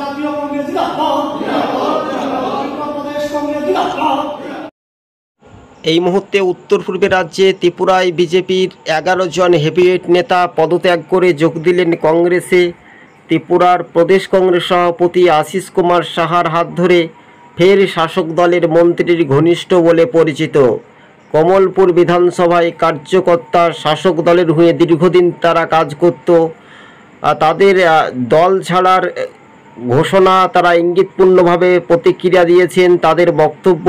জাতীয় কংগ্রেস জিন্দাবাদ, ত্রিপুরা প্রদেশ কংগ্রেস জিন্দাবাদ। এই মুহূর্তে উত্তর পূর্বে রাজ্যে ত্রিপুরায় বিজেপির 11 জন হেভিওয়েট নেতা পদত্যাগ করে যোগ দিলেন কংগ্রেসে। ত্রিপুরার প্রদেশ কংগ্রেস সভাপতি আশিস কুমার সাহার হাত ধরে ফের শাসক দলের মন্ত্রীর ঘনিষ্ঠ বলে পরিচিত। কমলপুর বিধানসভায় কার্যকর্তা শাসক দলের হয়ে দীর্ঘদিন তারা কাজ করত। তাদের দল ছাড়ার ঘোষণা তারা ইঙ্গিতপূর্ণভাবে প্রতিক্রিয়া দিয়েছেন। তাদের বক্তব্য,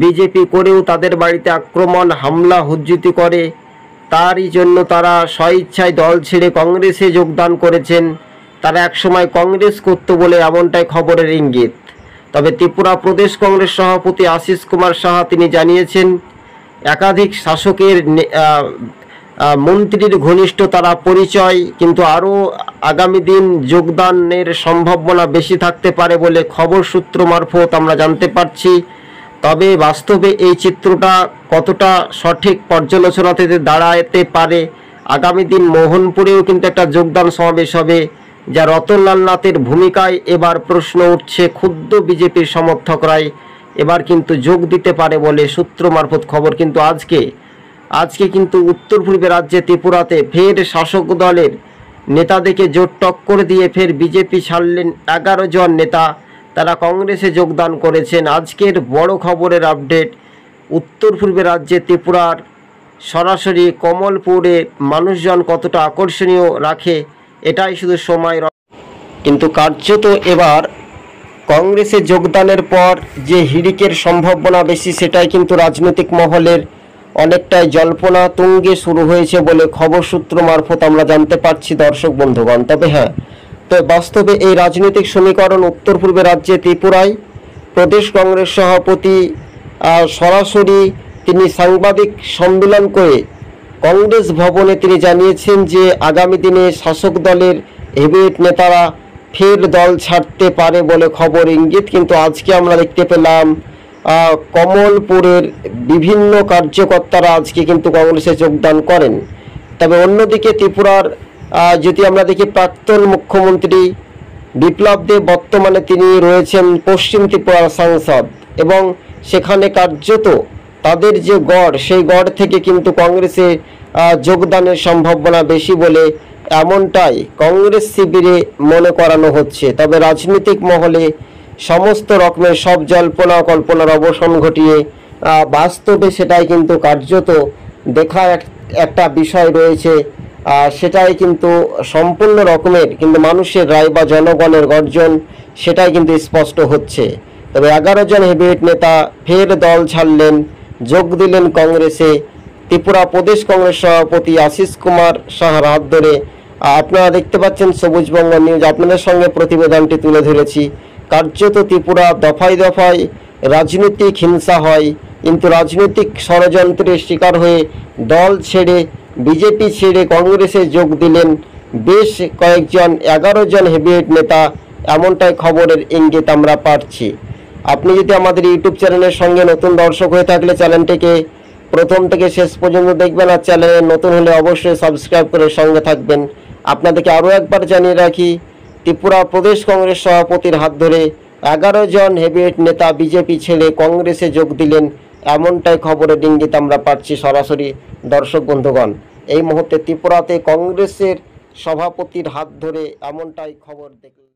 বিজেপি করেও তাদের বাড়িতে আক্রমণ, হামলা, হুজ্জুতি করে, তারই জন্য তারা স্বইচ্ছায় দল ছেড়ে কংগ্রেসে যোগদান করেছেন। তারা একসময় কংগ্রেস করত বলে এমনটাই খবরের ইঙ্গিত। তবে ত্রিপুরা প্রদেশ কংগ্রেস সভাপতি আশিস কুমার সাহা তিনি জানিয়েছেন, একাধিক শাসকের মন্ত্রীর ঘনিষ্ঠ তারা পরিচয়, কিন্তু আরও আগামী দিন যোগদানের সম্ভাবনা বেশি থাকতে পারে বলে খবর সূত্র মারফত আমরা জানতে পারছি। তবে বাস্তবে এই চিত্রটা কতটা সঠিক পর্যালোচনাতে দাঁড়াতে পারে, আগামী দিন মোহনপুরেও কিন্তু একটা যোগদান সমাবেশ হবে, যা রতনলাল নাথের ভূমিকায় এবার প্রশ্ন উঠছে। ক্ষুব্ধ বিজেপির সমর্থকরাই এবার কিন্তু যোগ দিতে পারে বলে সূত্র মারফত খবর। কিন্তু আজকে কিন্তু উত্তর পূর্বে রাজ্যে ত্রিপুরাতে ফের শাসক দলের নেতাদেরকে জোট টক্কর দিয়ে ফের বিজেপি ছাড়লেন 11 জন নেতা, তারা কংগ্রেসে যোগদান করেছেন। আজকের বড় খবরের আপডেট, উত্তর পূর্বে রাজ্যে ত্রিপুরার সরাসরি কমলপুরে মানুষজন কতটা আকর্ষণীয় রাখে এটাই শুধু সময়। কিন্তু কার্যত এবার কংগ্রেসে যোগদানের পর যে হিড়িকের সম্ভাবনা বেশি, সেটাই কিন্তু রাজনৈতিক মহলের অনেকটাই জল্পনা তুঙ্গে শুরু হয়েছে বলে খবর সূত্র মারফত আমরা জানতে পারছি দর্শক বন্ধুগণ। তবে তো বাস্তবে এই রাজনৈতিক সমীকরণ উত্তর পূর্বে রাজ্যে ত্রিপুরায় প্রদেশ কংগ্রেস সভাপতি সরাসরি তিনি সাংবাদিক সম্মেলন করে কংগ্রেস ভবনে তিনি জানিয়েছেন যে আগামী দিনে শাসক দলের হেভিওয়েট নেতারা ফের দল ছাড়তে পারে বলে খবর ইঙ্গিত। কিন্তু আজকে আমরা দেখতে পেলাম কমলপুরের বিভিন্ন কার্যকর্তারা আজকে কিন্তু কংগ্রেসে যোগদান করেন। তবে অন্যদিকে ত্রিপুরার যদি আমরা দেখি, প্রাক্তন মুখ্যমন্ত্রী বিপ্লব দেব বর্তমানে তিনি রয়েছেন পশ্চিম ত্রিপুরার সাংসদ, এবং সেখানে কার্যত তাদের যে গড়, সেই গড় থেকে কিন্তু কংগ্রেসে যোগদানের সম্ভাবনা বেশি বলে এমনটাই কংগ্রেস শিবিরে মনে করানো হচ্ছে। তবে রাজনৈতিক মহলে সমস্ত রকমের সব জল্পনা কল্পনার অবসান ঘটিয়ে বাস্তবে সেটাই কিন্তু কার্যত দেখা একটা বিষয় রয়েছে, সেটাই কিন্তু সম্পূর্ণ রকমের কিন্তু মানুষের রায় বা জনগণের গর্জন, সেটাই কিন্তু স্পষ্ট হচ্ছে। তবে 11 জন হেভিওয়েট নেতা ফের দল ছাড়লেন, যোগ দিলেন কংগ্রেসে। ত্রিপুরা প্রদেশ কংগ্রেস সভাপতি আশিস কুমার সাহার হাত ধরে আপনারা দেখতে পাচ্ছেন সবুজবঙ্গ নিউজ, আপনাদের সঙ্গে প্রতিবেদনটি তুলে ধরেছি। কার্যত ত্রিপুরা দফায় দফায় রাজনৈতিক হিংসা হয়, কিন্তু রাজনৈতিক ষড়যন্ত্রের শিকার হয়ে দল ছেড়ে বিজেপি ছেড়ে কংগ্রেসে যোগ দিলেন বেশ কয়েকজন 11 জন হেভিওয়েট নেতা, এমনটাই খবরের ইঙ্গিত আমরা পাচ্ছি। আপনি যদি আমাদের ইউটিউব চ্যানেলের সঙ্গে নতুন দর্শক হয়ে থাকলে চ্যানেলটিকে প্রথম থেকে শেষ পর্যন্ত দেখবেন, আর চ্যানেলে নতুন হলে অবশ্যই সাবস্ক্রাইব করে সঙ্গে থাকবেন। আপনাদেরকে আরও একবার জানিয়ে রাখি, ত্রিপুরা প্রদেশ কংগ্রেস সভাপতির হাত ধরে 11 জন হেভিওয়েট নেতা বিজেপি ছেড়ে কংগ্রেসে যোগ দিলেন, এমনটাই খবরের ইঙ্গিত আমরা পাচ্ছি সরাসরি দর্শক বন্ধুগণ। এই মুহূর্তে ত্রিপুরাতে কংগ্রেসের সভাপতির হাত ধরে এমনটাই খবর দেখলেন।